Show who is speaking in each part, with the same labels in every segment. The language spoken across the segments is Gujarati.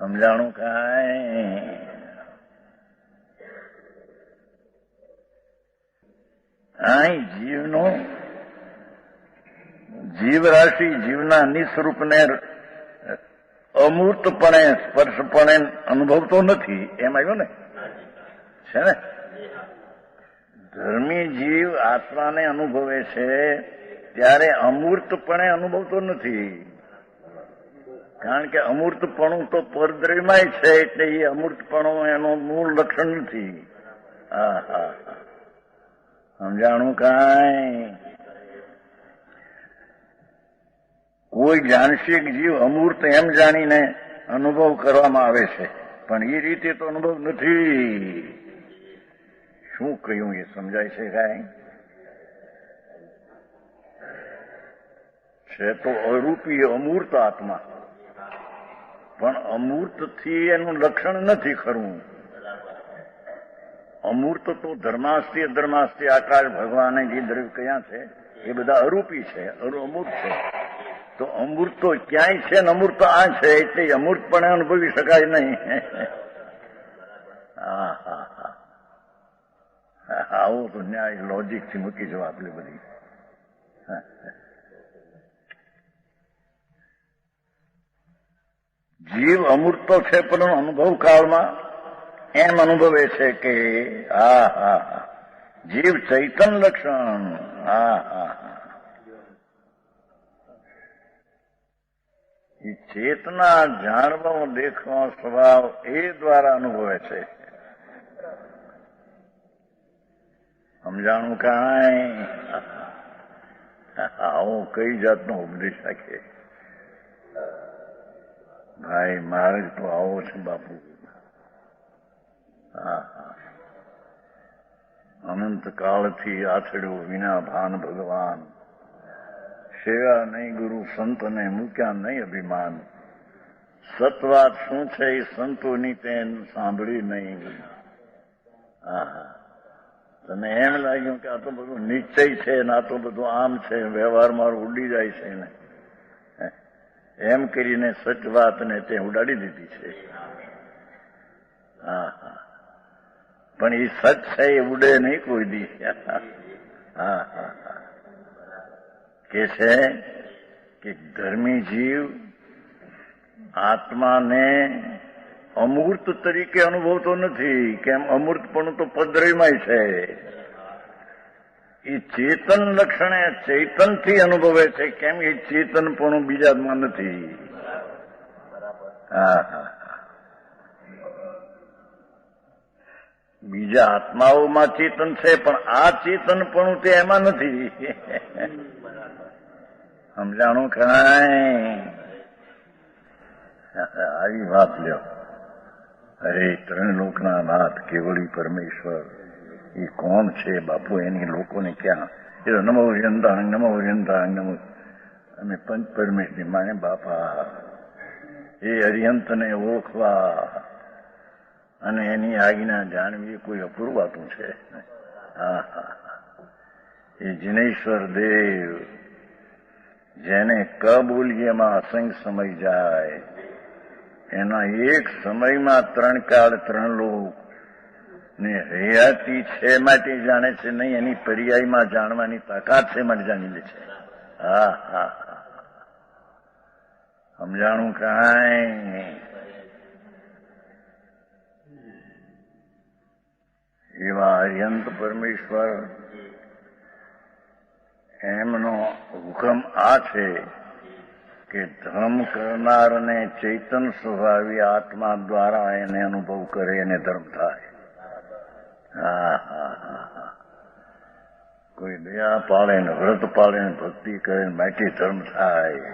Speaker 1: સમજાણું કાંઈ? અહીં જીવરાશિ જીવના નિસ્વરૂપને અમૂર્તપણે સ્પર્શપણે અનુભવતો નથી એમ આવ્યું ને છે ને. ધર્મી જીવ આત્માને અનુભવે છે ત્યારે અમૂર્તપણે અનુભવતો નથી, કારણ કે અમૂર્તપણું તો પરદ્રવ્યમાં છે, એટલે એ અમૂર્તપણું એનું મૂળ લક્ષણ નથી. હા હા સમજાણું કાંઈ? કોઈ જાણશે કે જીવ અમૂર્ત એમ જાણીને અનુભવ કરવામાં આવે છે, પણ એ રીતે તો અનુભવ નથી. શું કહ્યું એ સમજાય છે કાંઈ? છે તો અરૂપી અમૂર્ત આત્મા, પણ અમૂર્તથી એનું લક્ષણ નથી ખરું. અમૂર્ત તો ધર્માસ્તિ અધર્માસ્તિ આકાશ ભગવાને જે દ્રવ્ય કયા છે એ બધા અરૂપી છે, અમૂર્ત છે. તો અમૂર્ત તો ક્યાંય છે ને અમૂર્ત આ છે, એટલે અમૂર્ત પણ અનુભવી શકાય નહીં. હા હા હા આવું તો ન્યાય લોજિક થી મૂકી જવા આપણે બધી. જીવ અમૂર્ત તો છે, પણ અનુભવ કાળમાં એમ અનુભવે છે કે હા હા હા જીવ ચૈતન લક્ષણ. હા હા હા એ ચેતના જાણવા દેખવા સ્વભાવ એ દ્વારા અનુભવે છે. સમજાણું કાંઈ? આવો કઈ જાતનો ઉપદેશ રાખે ભાઈ? મારે તો આવો છે બાપુ. હા હા અનંત કાળથી આછડ્યો વિના ભાન ભગવાન, સેવા નહીં ગુરુ સંતને મૂક્યા નહીં અભિમાન. સતવાત શું છે એ સંતોની તેન સાંભળી નહીં. હા તને એમ લાગ્યું કે આ તો બધું નિશ્ચય છે ને આ તો બધું આમ છે, વ્યવહારમાં ઉડી જાય છે ને, એમ કરીને સચ વાતને તે ઉડાડી દીધી છે. હા હા પણ એ સચ છે એ ઉડે નહીં કોઈ દી. હા હા કે છે કે ધર્મી જીવ આત્માને અમૂર્ત તરીકે અનુભવતો નથી. કેમ? અમૂર્તપણું તો પદ્રવ્યમાં છે. એ ચેતન લક્ષણે ચૈતનથી અનુભવે છે. કેમ? એ ચેતનપણું બીજામાં નથી. હા હા બીજા આત્માઓમાં ચેતન છે, પણ આ ચેતનપણું તે એમાં નથી. સમજાણું કાંઈ? આવી વાત લ્યો. અરે ત્રણ લોકના નાથ કેવળી પરમેશ્વર એ કોણ છે બાપુ? એની લોકોને ક્યાં? એ તો નમો વ્યંતાંગ નમો વ્યંતાંગ નમો, અમે પંચ પરમેશ્વરની માને બાપા. એ અરિહંતને ઓળખવા અને એની આજ્ઞા જાણવી કોઈ અપૂર્વાતું છે. હા હા એ જિનેશ્વર દેવ જેને કબૂલ્યમાં અસંખ્ય સમય જાય, એના એક સમયમાં ત્રણ કાળ ત્રણ લોક ને હયાતી છે માટે જાણે છે નહીં, એની પર્યાયમાં જાણવાની તાકાત છે માટે જાણી લે છે. હા હા સમજાણું કાંઈ? એવા અર્યંત પરમેશ્વર એમનો હુકમ આ છે કે ધર્મ કરનારને ચૈતન સ્વભાવી આત્મા દ્વારા એને અનુભવ કરે એને ધર્મ થાય. હા હા હા કોઈ દયા પાળે ને વ્રત પાળે ને ભક્તિ કરે ને માટે ધર્મ થાય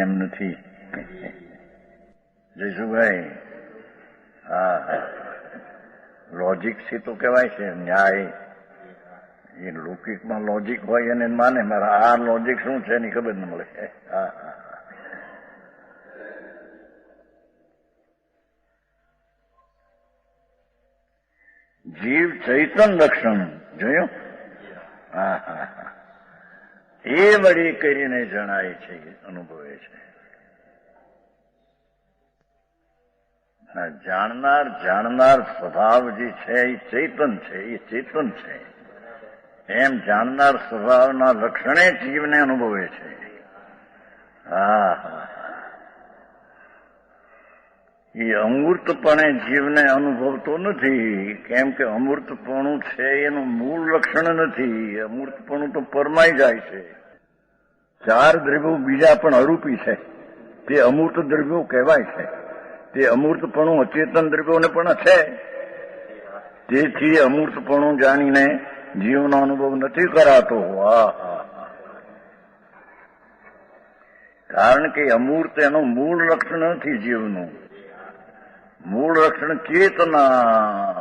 Speaker 1: એમ નથી. જયસુભાઈ હા હા લોજિક થી તો કહેવાય છે ન્યાય. એ લૌકિકમાં લોજિક હોય એને માને, મારા આ લોજિક શું છે એની ખબર ન મળે. હા હા જીવ ચૈતન લક્ષણ જોયું? હા હા હા એ વળી કરીને જણાય છે, અનુભવે છે. જાણનાર સ્વભાવ જે છે એ ચેતન છે, એ ચેતન છે. એમ જાણનાર સ્વભાવના લક્ષણે જીવને અનુભવે છે. હા હા, એ અમૂર્તપણે જીવને અનુભવતો નથી, કેમ કે અમૂર્તપણું છે એનું મૂળ લક્ષણ નથી. અમૂર્તપણું તો પરમાઈ જાય છે. 4 દ્રવ્યો બીજા પણ અરૂપી છે, તે અમૂર્ત દ્રવ્યો કહેવાય છે. તે અમૂર્તપણું અચેતન દ્રવ્યોને પણ છે. તેથી અમૂર્તપણું જાણીને જીવનો અનુભવ નથી કરાતો. કારણ કે અમૂર્ત એનું મૂળ લક્ષણ નથી. જીવનું મૂળ લક્ષણ ચેતના,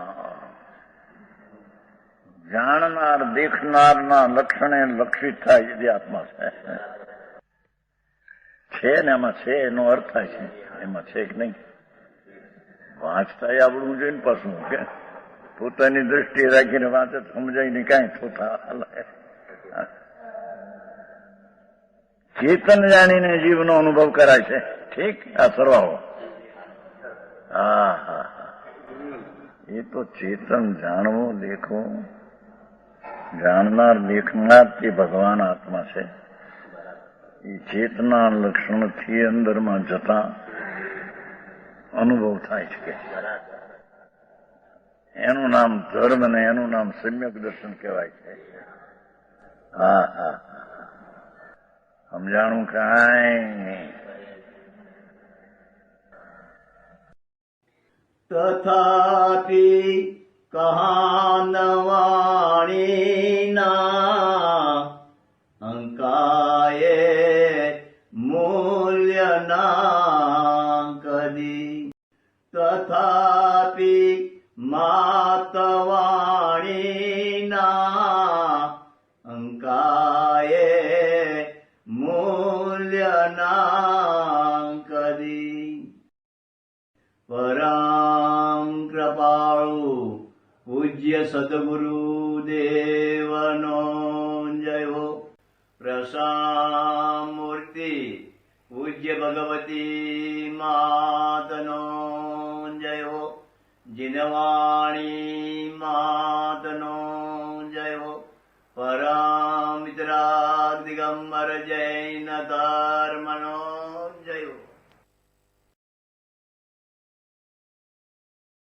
Speaker 1: જાણનાર દેખનારના લક્ષણે લક્ષિત થાય જે આત્મા છે ને એમાં છે એનો અર્થ થાય છે. એમાં છે કે નહીં, વાંચતા આવડવું જોઈએ ને પાછું કે પોતાની દ્રષ્ટિએ રાખીને વાંચે સમજાય નહીં કાંઈ થોતા. ચેતન જાણીને જીવનો અનુભવ કરાય છે. ઠીક, આ સરવાળો. હા હા હા, એ તો ચેતન જાણવો દેખવો, જાણનાર દેખનાર તે ભગવાન આત્મા છે. એ ચેતના લક્ષણથી અંદરમાં જતા અનુભવ થાય છે. એનું નામ ધર્મ ને એનું નામ સમ્યક દર્શન કહેવાય છે. હા હા, સમજાણું કાંઈ?
Speaker 2: તથાપિ કહાનવાણીના અંકાયે મૂલ્યના કદી, તથાપિ માતવાણીના અંકાયે મૂલ્યના કદી. પરમ કૃપાળુ પૂજ્ય સદગુરુ દેવનો જય હો. પ્રસામૂર્તિ પૂજ્ય ભગવતી માતનો જય હો. જીનવાણી માતનો જય હો. પરમ મિત્રાગ દિગંબર જૈન